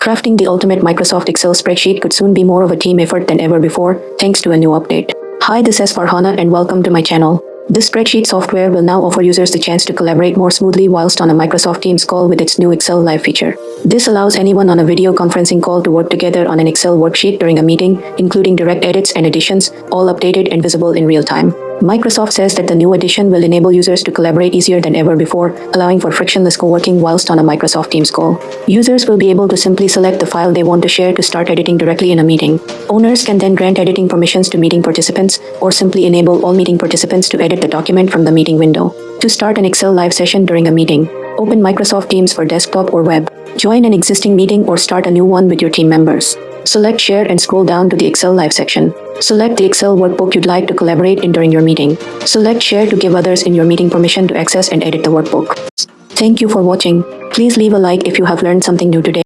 Crafting the ultimate Microsoft Excel spreadsheet could soon be more of a team effort than ever before, thanks to a new update. Hi, this is Farhana and welcome to my channel. This spreadsheet software will now offer users the chance to collaborate more smoothly whilst on a Microsoft Teams call with its new Excel Live feature. This allows anyone on a video conferencing call to work together on an Excel worksheet during a meeting, including direct edits and additions, all updated and visible in real time. Microsoft says that the new addition will enable users to collaborate easier than ever before, allowing for frictionless co-working whilst on a Microsoft Teams call. Users will be able to simply select the file they want to share to start editing directly in a meeting. Owners can then grant editing permissions to meeting participants, or simply enable all meeting participants to edit the document from the meeting window. To start an Excel Live session during a meeting, open Microsoft Teams for desktop or web. Join an existing meeting or start a new one with your team members. Select Share and scroll down to the Excel Live section. Select the Excel workbook you'd like to collaborate in during your meeting. Select Share to give others in your meeting permission to access and edit the workbook. Thank you for watching. Please leave a like if you have learned something new today.